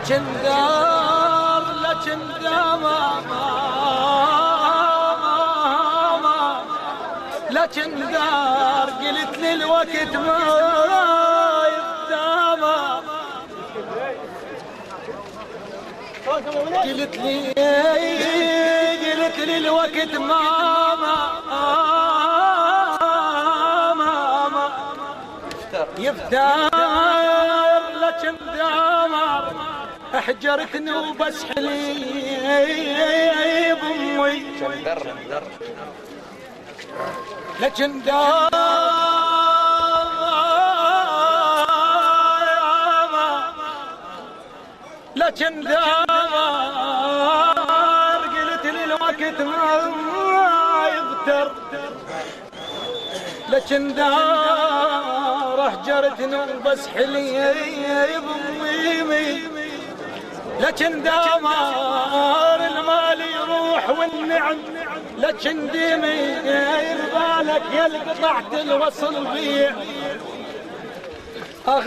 لكن دار لكن دار قلت لي الوقت ما يقدامه قلت لي الوقت ما يفتر لكن دار احجرتني وبس حليب امي لكن لكن قلت لي الوقت ما يغتر لكن احجرتني وبس حليب امي لكن دمار المال يروح والنعم لكن ديمي بالك يا قطعت الوصل بيع اخ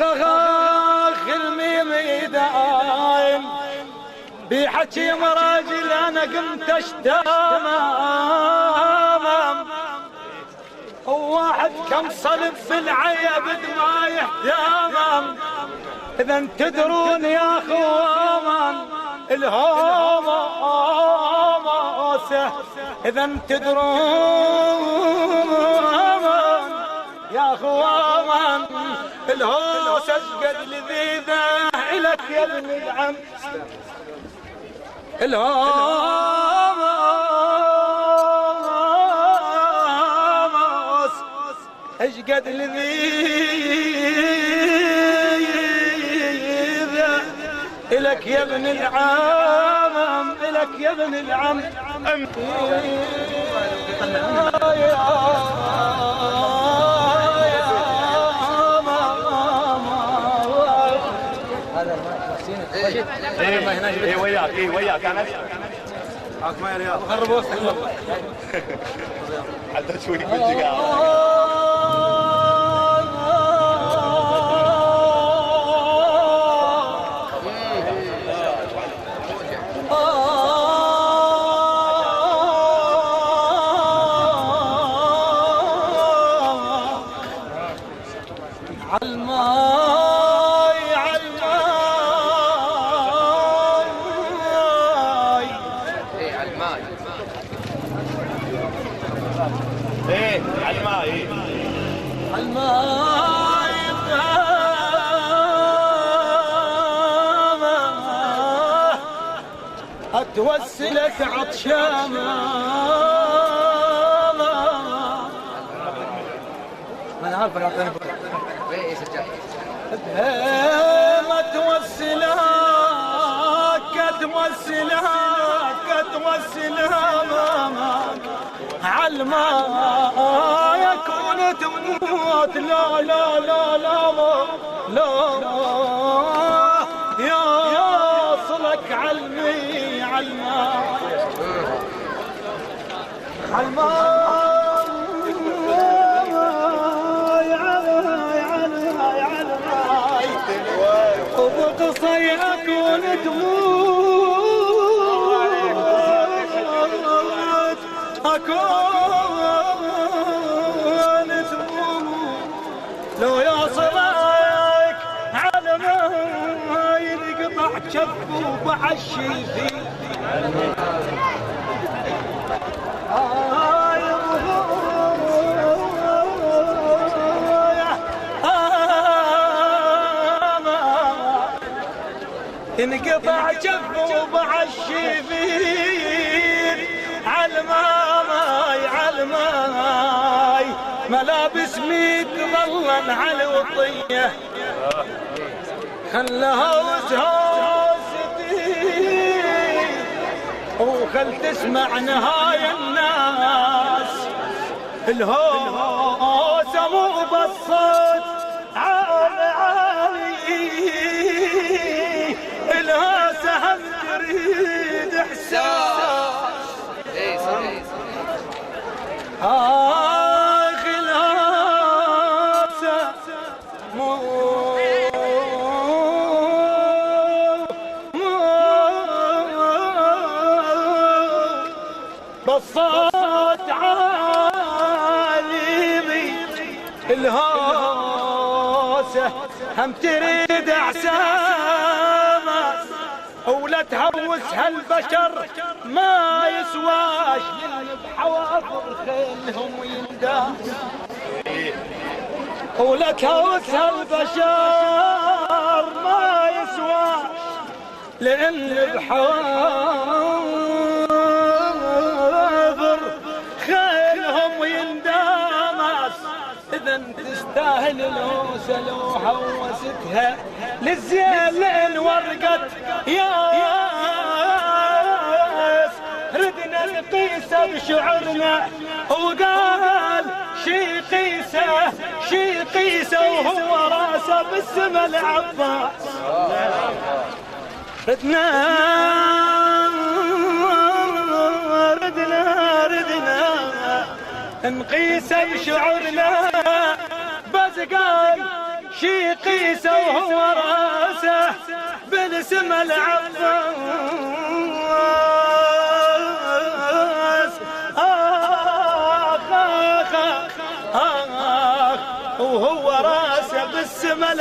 الميمي دايم بحكي مراجل انا قمت اشتامم واحد كم صلب في العيب ما يحتامم اذا تدرون يا اخوان الهوسه اذا تدرون يا اخوان الهوسه قد لذيذه الك يا ابن العم الهوس ايش قد لذيذه الك يا ابن العم الك يا ابن العم ايه وياك انا معك ما يا رياض خرب وسطك حتى شوي بالجقاوه توسلك عطشامة انا عارف انا اعطيني ما توسلك علما يكون تموت لا لا لا لا لا يا صلك علمي علما وبقصي اكون تموت اكون تموت لو يصلك على ما ينقطع كف وبعشي فيه انقطع جف وبعشي فيه علماي ملابس ميت ظلن على الوطيه خلها وزهوستي وخل تسمع نهاية الناس الهوسة مو بالصوت عالي الهوسة هم تريد احساس الهوسة صوت عالي الهوسة هم تريد عسامة ولا تهوس هالبشر ما يسواش لأن بحوافر خيلهم ينداس ولا تهوس هالبشر ما يسواش لأن بحوافر خيلهم ينداس إذا تستاهل الهوسة لو هوستها للزين لأن ورقت ياس ردنا نقيسه بشعرنا وقال شي قيسه وهو راسه بالسما العباس ردنا نقيسه بشعرنا بس قال شي قيسه وهو راسه بالسما العباس